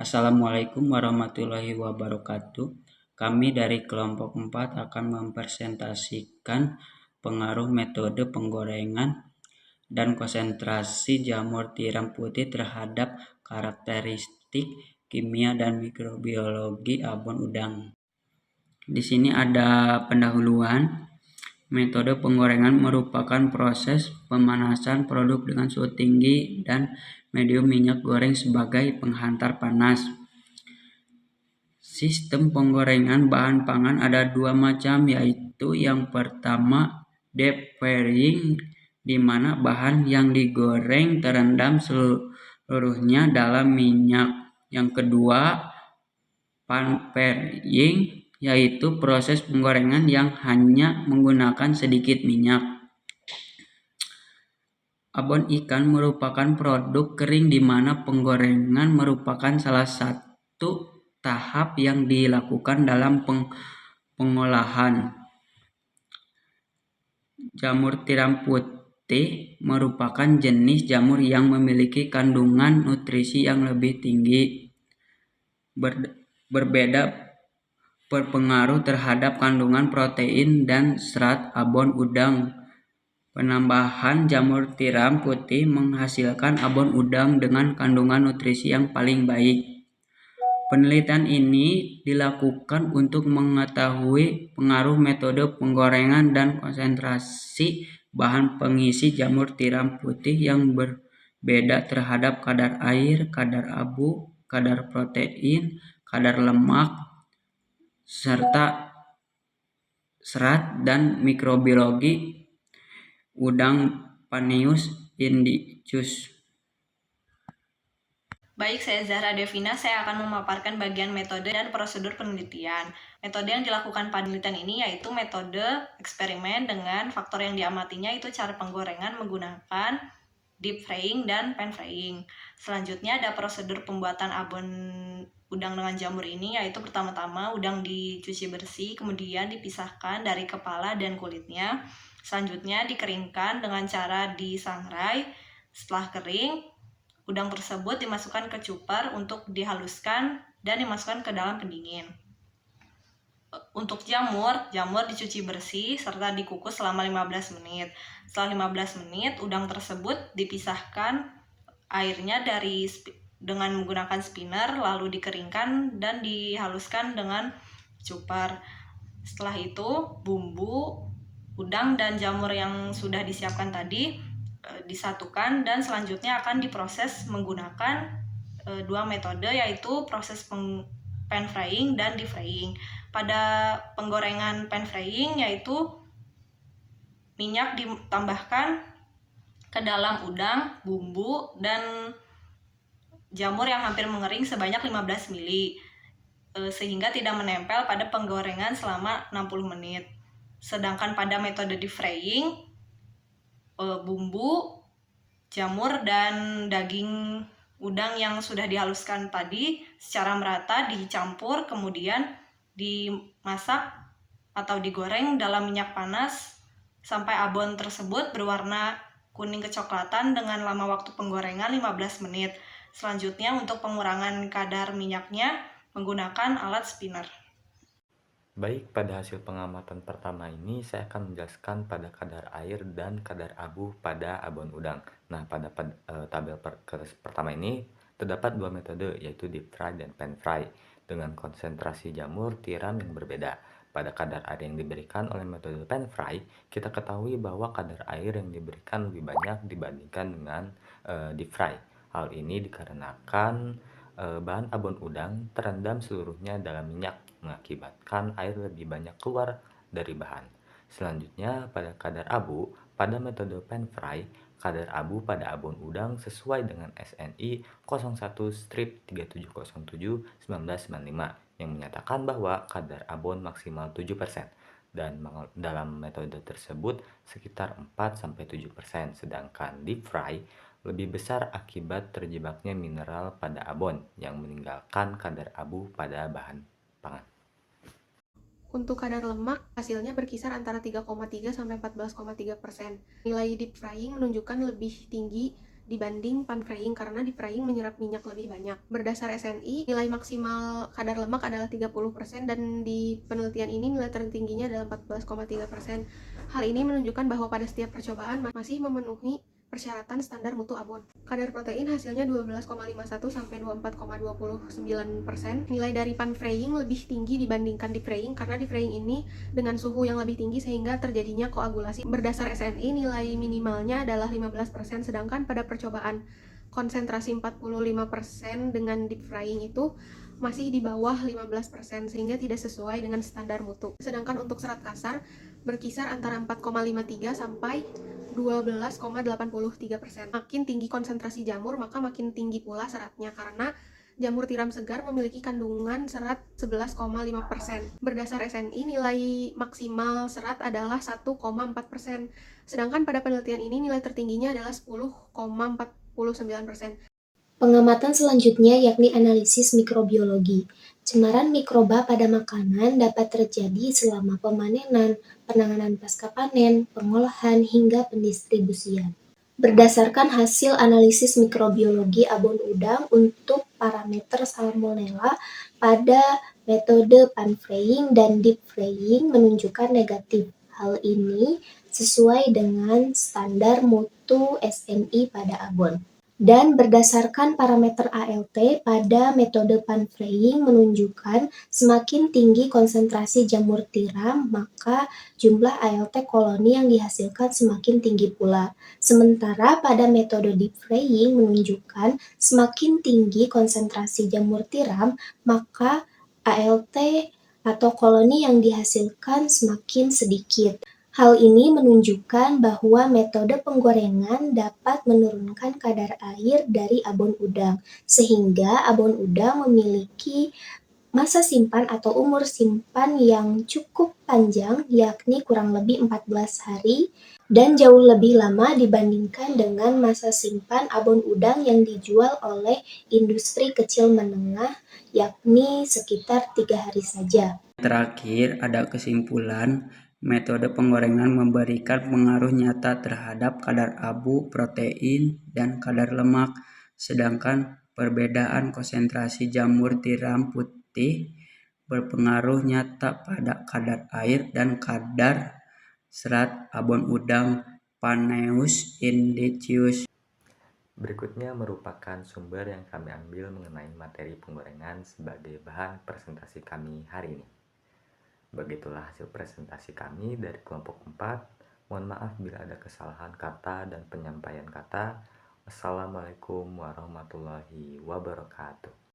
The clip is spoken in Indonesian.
Assalamualaikum warahmatullahi wabarakatuh. Kami dari kelompok 4 akan mempresentasikan pengaruh metode penggorengan dan konsentrasi jamur tiram putih terhadap karakteristik kimia dan mikrobiologi abon udang. Di sini ada pendahuluan. Metode penggorengan merupakan proses pemanasan produk dengan suhu tinggi dan medium minyak goreng sebagai penghantar panas. Sistem penggorengan bahan pangan ada dua macam, yaitu yang pertama deep frying, di mana bahan yang digoreng terendam seluruhnya dalam minyak. Yang kedua, pan frying, yaitu proses penggorengan yang hanya menggunakan sedikit minyak. Abon ikan merupakan produk kering di mana penggorengan merupakan salah satu tahap yang dilakukan dalam pengolahan. Jamur tiram putih merupakan jenis jamur yang memiliki kandungan nutrisi yang lebih tinggi. Berbeda berpengaruh terhadap kandungan protein dan serat abon udang. Penambahan jamur tiram putih menghasilkan abon udang dengan kandungan nutrisi yang paling baik. Penelitian ini dilakukan untuk mengetahui pengaruh metode penggorengan dan konsentrasi bahan pengisi jamur tiram putih yang berbeda terhadap kadar air, kadar abu, kadar protein, kadar lemak, serta serat dan mikrobiologi udang Paneus indicus. Baik, saya Zahra Devina, saya akan memaparkan bagian metode dan prosedur penelitian. Metode yang dilakukan penelitian ini yaitu metode eksperimen dengan faktor yang diamatinya itu cara penggorengan menggunakan deep frying dan pan frying. Selanjutnya ada prosedur pembuatan abon udang dengan jamur ini, yaitu pertama-tama udang dicuci bersih, kemudian dipisahkan dari kepala dan kulitnya. Selanjutnya dikeringkan dengan cara disangrai. Setelah kering, udang tersebut dimasukkan ke cupar untuk dihaluskan dan dimasukkan ke dalam pendingin. Untuk jamur dicuci bersih serta dikukus selama 15 menit. Setelah 15 menit, udang tersebut dipisahkan airnya dengan menggunakan spinner, lalu dikeringkan dan dihaluskan dengan cupar. Setelah itu, bumbu udang dan jamur yang sudah disiapkan tadi disatukan dan selanjutnya akan diproses menggunakan dua metode, yaitu proses pan frying dan deep frying. Pada penggorengan pan frying yaitu minyak ditambahkan ke dalam udang, bumbu, dan jamur yang hampir mengering sebanyak 15 ml sehingga tidak menempel pada penggorengan selama 60 menit. Sedangkan pada metode deep frying, bumbu, jamur, dan daging udang yang sudah dihaluskan tadi secara merata dicampur, kemudian dimasak atau digoreng dalam minyak panas sampai abon tersebut berwarna kuning kecoklatan dengan lama waktu penggorengan 15 menit. Selanjutnya untuk pengurangan kadar minyaknya menggunakan alat spinner. Baik, pada hasil pengamatan pertama ini saya akan menjelaskan pada kadar air dan kadar abu pada abon udang. Nah, pada tabel pertama ini terdapat dua metode, yaitu deep fry dan pan fry, dengan konsentrasi jamur tiram yang berbeda. Pada kadar air yang diberikan oleh metode pan fry, kita ketahui bahwa kadar air yang diberikan lebih banyak dibandingkan dengan deep fry. Hal ini dikarenakan bahan abon udang terendam seluruhnya dalam minyak, mengakibatkan air lebih banyak keluar dari bahan. Selanjutnya, pada kadar abu, pada metode pan fry, kadar abu pada abon udang sesuai dengan SNI 01-3707-1995 yang menyatakan bahwa kadar abon maksimal 7%, dan dalam metode tersebut sekitar 4-7%, sedangkan deep fry lebih besar akibat terjebaknya mineral pada abon yang meninggalkan kadar abu pada bahan pangan. Untuk kadar lemak, hasilnya berkisar antara 3,3 sampai 14,3%. Nilai deep frying menunjukkan lebih tinggi dibanding pan-frying karena di frying menyerap minyak lebih banyak. Berdasar SNI, nilai maksimal kadar lemak adalah 30% dan di penelitian ini nilai tertingginya adalah 14,3%. Hal ini menunjukkan bahwa pada setiap percobaan masih memenuhi persyaratan standar mutu abon. Kadar protein hasilnya 12,51 sampai 24,29%. Nilai dari pan-frying lebih tinggi dibandingkan di frying karena di frying ini dengan suhu yang lebih tinggi sehingga terjadinya koagulasi. Berdasar SNI, nilai minimalnya adalah 15%, sedangkan pada percobaan konsentrasi 45% dengan deep frying itu masih di bawah 15% sehingga tidak sesuai dengan standar mutu. Sedangkan untuk serat kasar berkisar antara 4,53 sampai 12,83%. Makin tinggi konsentrasi jamur, maka makin tinggi pula seratnya karena jamur tiram segar memiliki kandungan serat 11,5%. Berdasar SNI, nilai maksimal serat adalah 1,4%. Sedangkan pada penelitian ini nilai tertingginya adalah 10,49%. Pengamatan selanjutnya yakni analisis mikrobiologi. Cemaran mikroba pada makanan dapat terjadi selama pemanenan, penanganan pasca panen, pengolahan, hingga pendistribusian. Berdasarkan hasil analisis mikrobiologi abon udang untuk parameter salmonella pada metode pan-frying dan deep frying menunjukkan negatif. Hal ini sesuai dengan standar mutu SNI pada abon. Dan berdasarkan parameter ALT pada metode pan-frying menunjukkan semakin tinggi konsentrasi jamur tiram, maka jumlah ALT koloni yang dihasilkan semakin tinggi pula. Sementara pada metode deep frying menunjukkan semakin tinggi konsentrasi jamur tiram, maka ALT atau koloni yang dihasilkan semakin sedikit. Hal ini menunjukkan bahwa metode penggorengan dapat menurunkan kadar air dari abon udang, sehingga abon udang memiliki masa simpan atau umur simpan yang cukup panjang, yakni kurang lebih 14 hari, dan jauh lebih lama dibandingkan dengan masa simpan abon udang yang dijual oleh industri kecil menengah, yakni sekitar 3 hari saja. Terakhir, ada kesimpulan, metode penggorengan memberikan pengaruh nyata terhadap kadar abu, protein, dan kadar lemak, sedangkan perbedaan konsentrasi jamur tiram putih berpengaruh nyata pada kadar air dan kadar serat abon udang Paneus indicius. Berikutnya merupakan sumber yang kami ambil mengenai materi penggorengan sebagai bahan presentasi kami hari ini. Begitulah hasil presentasi kami dari kelompok 4. Mohon maaf bila ada kesalahan kata dan penyampaian kata. Wassalamualaikum warahmatullahi wabarakatuh.